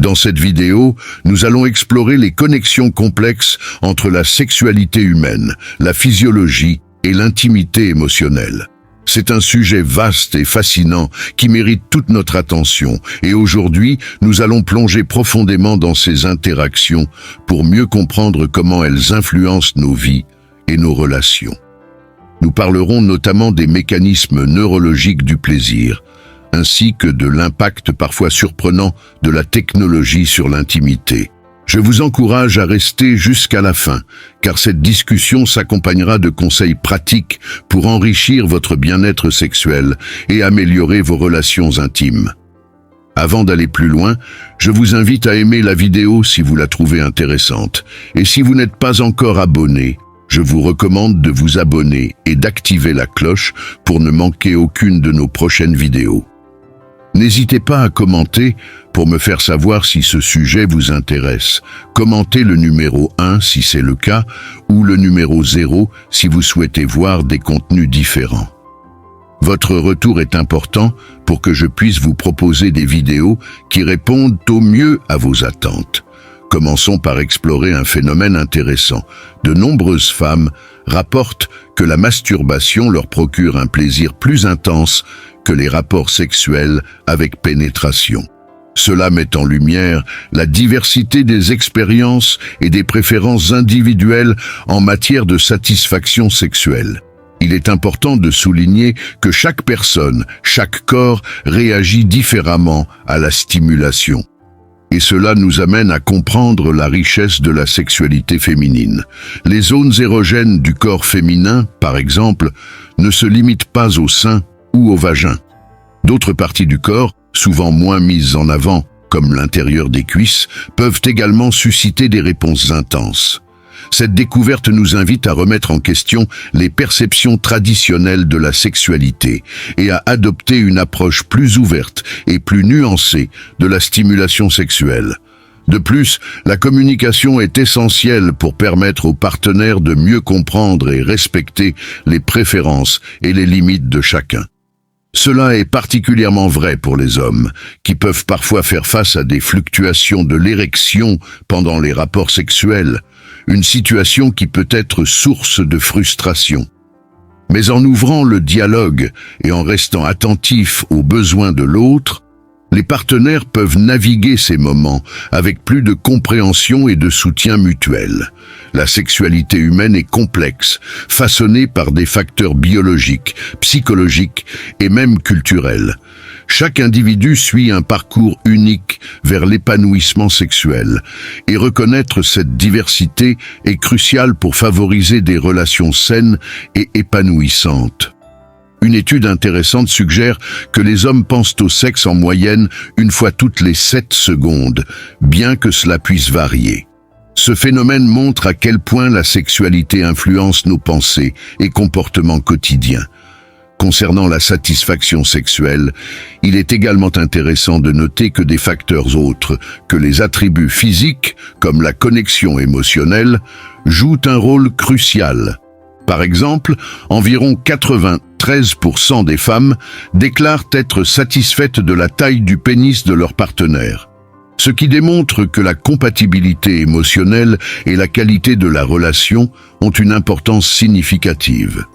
Dans cette vidéo, nous allons explorer les connexions complexes entre la sexualité humaine, la physiologie et l'intimité émotionnelle. C'est un sujet vaste et fascinant qui mérite toute notre attention et aujourd'hui, nous allons plonger profondément dans ces interactions pour mieux comprendre comment elles influencent nos vies et nos relations. Nous parlerons notamment des mécanismes neurologiques du plaisir, ainsi que de l'impact parfois surprenant de la technologie sur l'intimité. Je vous encourage à rester jusqu'à la fin, car cette discussion s'accompagnera de conseils pratiques pour enrichir votre bien-être sexuel et améliorer vos relations intimes. Avant d'aller plus loin, je vous invite à aimer la vidéo si vous la trouvez intéressante. Et si vous n'êtes pas encore abonné, je vous recommande de vous abonner et d'activer la cloche pour ne manquer aucune de nos prochaines vidéos. N'hésitez pas à commenter pour me faire savoir si ce sujet vous intéresse. Commentez le numéro 1 si c'est le cas, ou le numéro 0 si vous souhaitez voir des contenus différents. Votre retour est important pour que je puisse vous proposer des vidéos qui répondent au mieux à vos attentes. Commençons par explorer un phénomène intéressant. De nombreuses femmes rapportent que la masturbation leur procure un plaisir plus intense que les rapports sexuels avec pénétration. Cela met en lumière la diversité des expériences et des préférences individuelles en matière de satisfaction sexuelle. Il est important de souligner que chaque personne, chaque corps réagit différemment à la stimulation. Et cela nous amène à comprendre la richesse de la sexualité féminine. Les zones érogènes du corps féminin, par exemple, ne se limitent pas au sein ou au vagin. D'autres parties du corps, souvent moins mises en avant, comme l'intérieur des cuisses, peuvent également susciter des réponses intenses. Cette découverte nous invite à remettre en question les perceptions traditionnelles de la sexualité et à adopter une approche plus ouverte et plus nuancée de la stimulation sexuelle. De plus, la communication est essentielle pour permettre aux partenaires de mieux comprendre et respecter les préférences et les limites de chacun. Cela est particulièrement vrai pour les hommes, qui peuvent parfois faire face à des fluctuations de l'érection pendant les rapports sexuels, une situation qui peut être source de frustration. Mais en ouvrant le dialogue et en restant attentifs aux besoins de l'autre, les partenaires peuvent naviguer ces moments avec plus de compréhension et de soutien mutuel. La sexualité humaine est complexe, façonnée par des facteurs biologiques, psychologiques et même culturels. Chaque individu suit un parcours unique vers l'épanouissement sexuel, et reconnaître cette diversité est crucial pour favoriser des relations saines et épanouissantes. Une étude intéressante suggère que les hommes pensent au sexe en moyenne une fois toutes les 7 secondes, bien que cela puisse varier. Ce phénomène montre à quel point la sexualité influence nos pensées et comportements quotidiens. Concernant la satisfaction sexuelle, il est également intéressant de noter que des facteurs autres que les attributs physiques, comme la connexion émotionnelle, jouent un rôle crucial. Par exemple, environ 93% des femmes déclarent être satisfaites de la taille du pénis de leur partenaire, ce qui démontre que la compatibilité émotionnelle et la qualité de la relation ont une importance significative.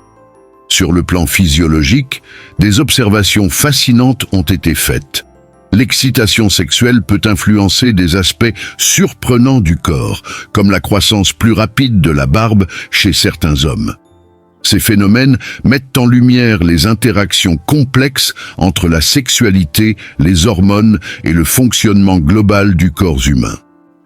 Sur le plan physiologique, des observations fascinantes ont été faites. L'excitation sexuelle peut influencer des aspects surprenants du corps, comme la croissance plus rapide de la barbe chez certains hommes. Ces phénomènes mettent en lumière les interactions complexes entre la sexualité, les hormones et le fonctionnement global du corps humain.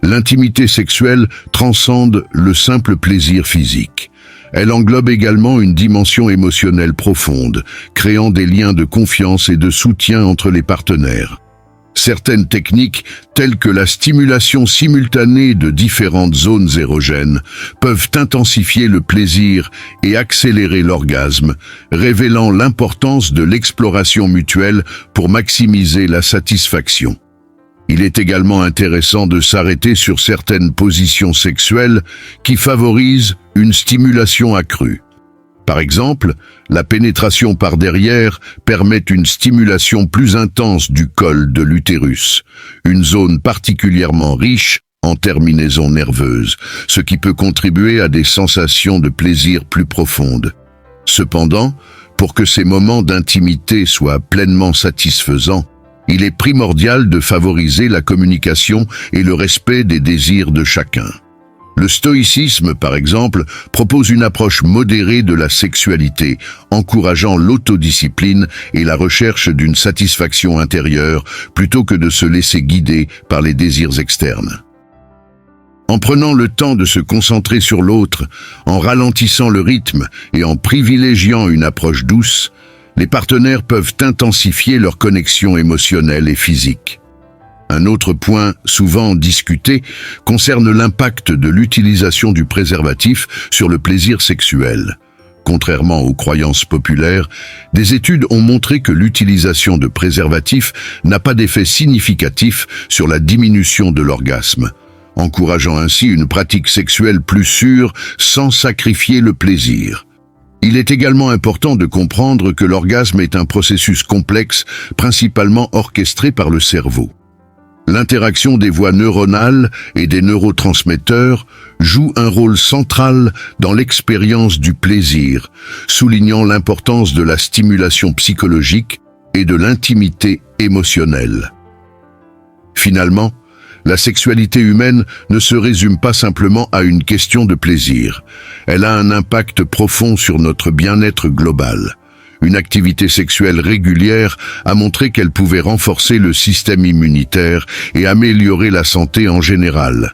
L'intimité sexuelle transcende le simple plaisir physique. Elle englobe également une dimension émotionnelle profonde, créant des liens de confiance et de soutien entre les partenaires. Certaines techniques, telles que la stimulation simultanée de différentes zones érogènes, peuvent intensifier le plaisir et accélérer l'orgasme, révélant l'importance de l'exploration mutuelle pour maximiser la satisfaction. Il est également intéressant de s'arrêter sur certaines positions sexuelles qui favorisent une stimulation accrue. Par exemple, la pénétration par derrière permet une stimulation plus intense du col de l'utérus, une zone particulièrement riche en terminaisons nerveuses, ce qui peut contribuer à des sensations de plaisir plus profondes. Cependant, pour que ces moments d'intimité soient pleinement satisfaisants, il est primordial de favoriser la communication et le respect des désirs de chacun. Le stoïcisme, par exemple, propose une approche modérée de la sexualité, encourageant l'autodiscipline et la recherche d'une satisfaction intérieure plutôt que de se laisser guider par les désirs externes. En prenant le temps de se concentrer sur l'autre, en ralentissant le rythme et en privilégiant une approche douce, les partenaires peuvent intensifier leur connexion émotionnelle et physique. Un autre point souvent discuté concerne l'impact de l'utilisation du préservatif sur le plaisir sexuel. Contrairement aux croyances populaires, des études ont montré que l'utilisation de préservatifs n'a pas d'effet significatif sur la diminution de l'orgasme, encourageant ainsi une pratique sexuelle plus sûre sans sacrifier le plaisir. Il est également important de comprendre que l'orgasme est un processus complexe, principalement orchestré par le cerveau. L'interaction des voies neuronales et des neurotransmetteurs joue un rôle central dans l'expérience du plaisir, soulignant l'importance de la stimulation psychologique et de l'intimité émotionnelle. Finalement, la sexualité humaine ne se résume pas simplement à une question de plaisir. Elle a un impact profond sur notre bien-être global. Une activité sexuelle régulière a montré qu'elle pouvait renforcer le système immunitaire et améliorer la santé en général.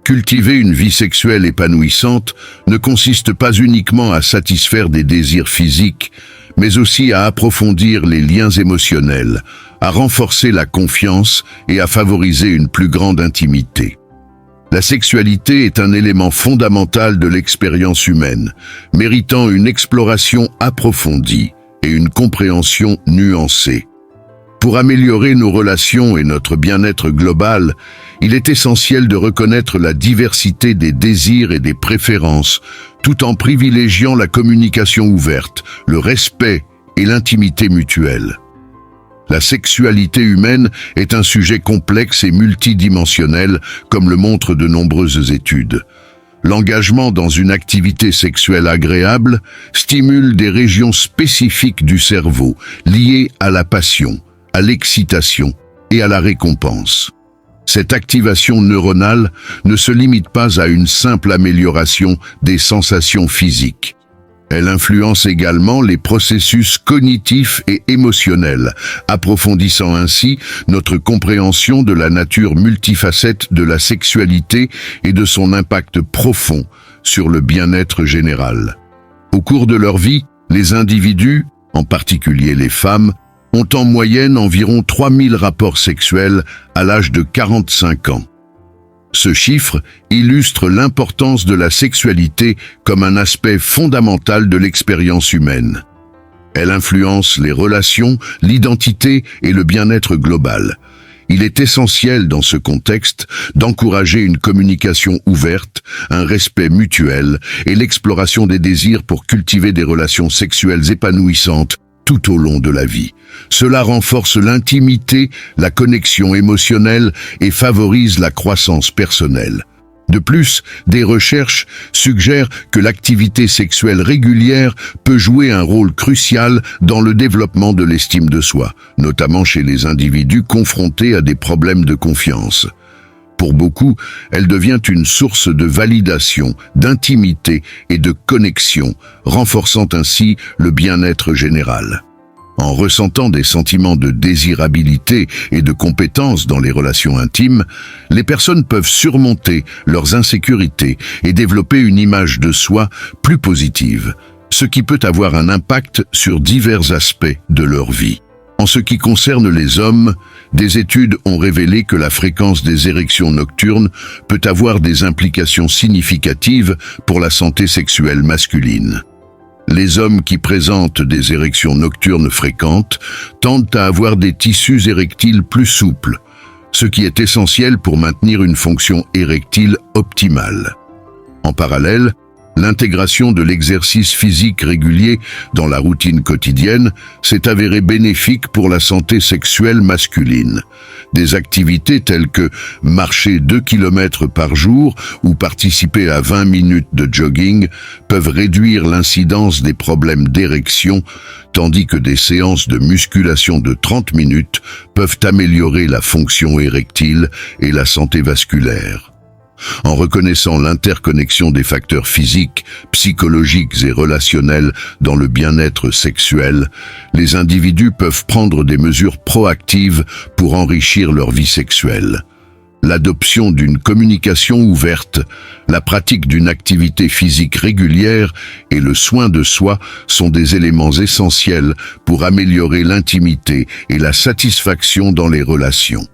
Cultiver une vie sexuelle épanouissante ne consiste pas uniquement à satisfaire des désirs physiques, mais aussi à approfondir les liens émotionnels, à renforcer la confiance et à favoriser une plus grande intimité. La sexualité est un élément fondamental de l'expérience humaine, méritant une exploration approfondie et une compréhension nuancée. Pour améliorer nos relations et notre bien-être global, il est essentiel de reconnaître la diversité des désirs et des préférences, tout en privilégiant la communication ouverte, le respect et l'intimité mutuelle. La sexualité humaine est un sujet complexe et multidimensionnel, comme le montrent de nombreuses études. L'engagement dans une activité sexuelle agréable stimule des régions spécifiques du cerveau liées à la passion, à l'excitation et à la récompense. Cette activation neuronale ne se limite pas à une simple amélioration des sensations physiques. Elle influence également les processus cognitifs et émotionnels, approfondissant ainsi notre compréhension de la nature multifacette de la sexualité et de son impact profond sur le bien-être général. Au cours de leur vie, les individus, en particulier les femmes, ont en moyenne environ 3000 rapports sexuels à l'âge de 45 ans. Ce chiffre illustre l'importance de la sexualité comme un aspect fondamental de l'expérience humaine. Elle influence les relations, l'identité et le bien-être global. Il est essentiel dans ce contexte d'encourager une communication ouverte, un respect mutuel et l'exploration des désirs pour cultiver des relations sexuelles épanouissantes tout au long de la vie. Cela renforce l'intimité, la connexion émotionnelle et favorise la croissance personnelle. De plus, des recherches suggèrent que l'activité sexuelle régulière peut jouer un rôle crucial dans le développement de l'estime de soi, notamment chez les individus confrontés à des problèmes de confiance. Pour beaucoup, elle devient une source de validation, d'intimité et de connexion, renforçant ainsi le bien-être général. En ressentant des sentiments de désirabilité et de compétence dans les relations intimes, les personnes peuvent surmonter leurs insécurités et développer une image de soi plus positive, ce qui peut avoir un impact sur divers aspects de leur vie. En ce qui concerne les hommes, des études ont révélé que la fréquence des érections nocturnes peut avoir des implications significatives pour la santé sexuelle masculine. Les hommes qui présentent des érections nocturnes fréquentes tendent à avoir des tissus érectiles plus souples, ce qui est essentiel pour maintenir une fonction érectile optimale. En parallèle, L'intégration de l'exercice physique régulier dans la routine quotidienne s'est avérée bénéfique pour la santé sexuelle masculine. Des activités telles que marcher 2 km par jour ou participer à 20 minutes de jogging peuvent réduire l'incidence des problèmes d'érection, tandis que des séances de musculation de 30 minutes peuvent améliorer la fonction érectile et la santé vasculaire. En reconnaissant l'interconnexion des facteurs physiques, psychologiques et relationnels dans le bien-être sexuel, les individus peuvent prendre des mesures proactives pour enrichir leur vie sexuelle. L'adoption d'une communication ouverte, la pratique d'une activité physique régulière et le soin de soi sont des éléments essentiels pour améliorer l'intimité et la satisfaction dans les relations,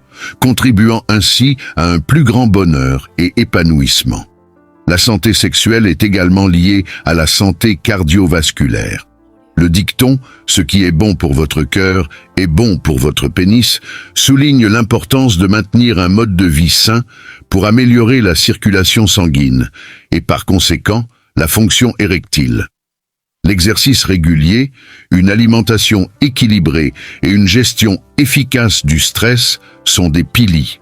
contribuant ainsi à un plus grand bonheur et épanouissement. La santé sexuelle est également liée à la santé cardiovasculaire. Le dicton « ce qui est bon pour votre cœur est bon pour votre pénis » souligne l'importance de maintenir un mode de vie sain pour améliorer la circulation sanguine et par conséquent la fonction érectile. L'exercice régulier, une alimentation équilibrée et une gestion efficace du stress sont des piliers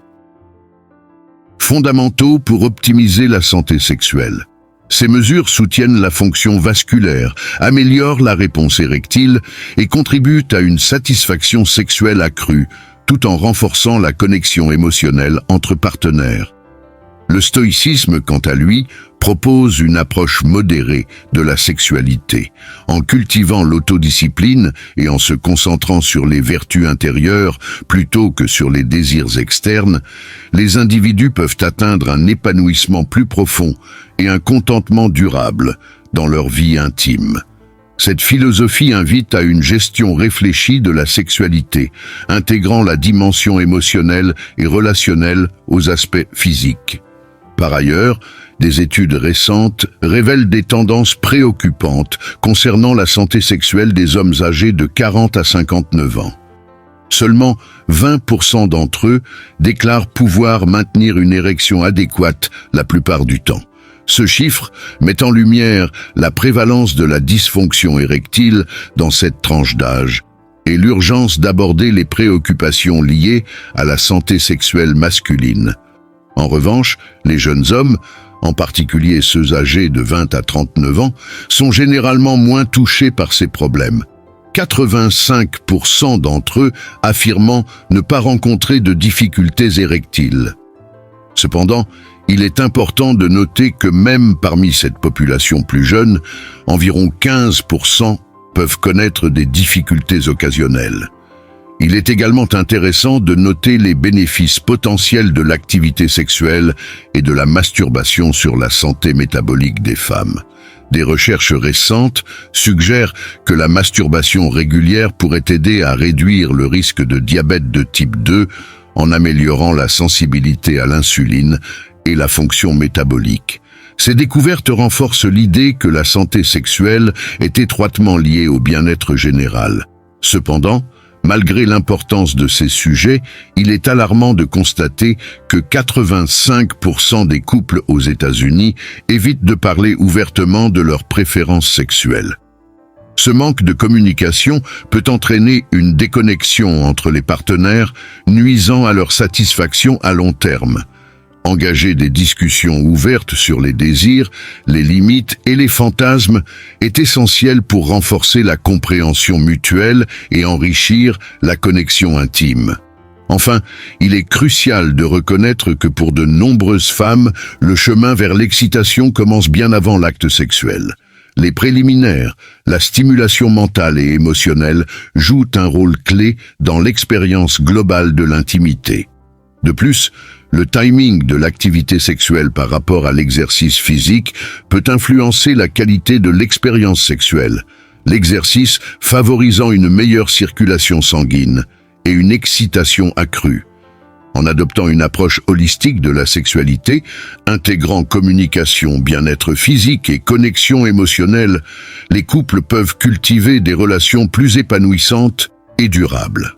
fondamentaux pour optimiser la santé sexuelle. Ces mesures soutiennent la fonction vasculaire, améliorent la réponse érectile et contribuent à une satisfaction sexuelle accrue, tout en renforçant la connexion émotionnelle entre partenaires. Le stoïcisme, quant à lui, propose une approche modérée de la sexualité. En cultivant l'autodiscipline et en se concentrant sur les vertus intérieures plutôt que sur les désirs externes, les individus peuvent atteindre un épanouissement plus profond et un contentement durable dans leur vie intime. Cette philosophie invite à une gestion réfléchie de la sexualité, intégrant la dimension émotionnelle et relationnelle aux aspects physiques. Par ailleurs, des études récentes révèlent des tendances préoccupantes concernant la santé sexuelle des hommes âgés de 40 à 59 ans. Seulement 20% d'entre eux déclarent pouvoir maintenir une érection adéquate la plupart du temps. Ce chiffre met en lumière la prévalence de la dysfonction érectile dans cette tranche d'âge et l'urgence d'aborder les préoccupations liées à la santé sexuelle masculine. En revanche, les jeunes hommes, en particulier ceux âgés de 20 à 39 ans, sont généralement moins touchés par ces problèmes. 85% d'entre eux affirmant ne pas rencontrer de difficultés érectiles. Cependant, il est important de noter que même parmi cette population plus jeune, environ 15% peuvent connaître des difficultés occasionnelles. Il est également intéressant de noter les bénéfices potentiels de l'activité sexuelle et de la masturbation sur la santé métabolique des femmes. Des recherches récentes suggèrent que la masturbation régulière pourrait aider à réduire le risque de diabète de type 2 en améliorant la sensibilité à l'insuline et la fonction métabolique. Ces découvertes renforcent l'idée que la santé sexuelle est étroitement liée au bien-être général. Cependant, malgré l'importance de ces sujets, il est alarmant de constater que 85% des couples aux États-Unis évitent de parler ouvertement de leurs préférences sexuelles. Ce manque de communication peut entraîner une déconnexion entre les partenaires, nuisant à leur satisfaction à long terme. Engager des discussions ouvertes sur les désirs, les limites et les fantasmes est essentiel pour renforcer la compréhension mutuelle et enrichir la connexion intime. Enfin, il est crucial de reconnaître que pour de nombreuses femmes, le chemin vers l'excitation commence bien avant l'acte sexuel. Les préliminaires, la stimulation mentale et émotionnelle jouent un rôle clé dans l'expérience globale de l'intimité. De plus, le timing de l'activité sexuelle par rapport à l'exercice physique peut influencer la qualité de l'expérience sexuelle, l'exercice favorisant une meilleure circulation sanguine et une excitation accrue. En adoptant une approche holistique de la sexualité, intégrant communication, bien-être physique et connexion émotionnelle, les couples peuvent cultiver des relations plus épanouissantes et durables.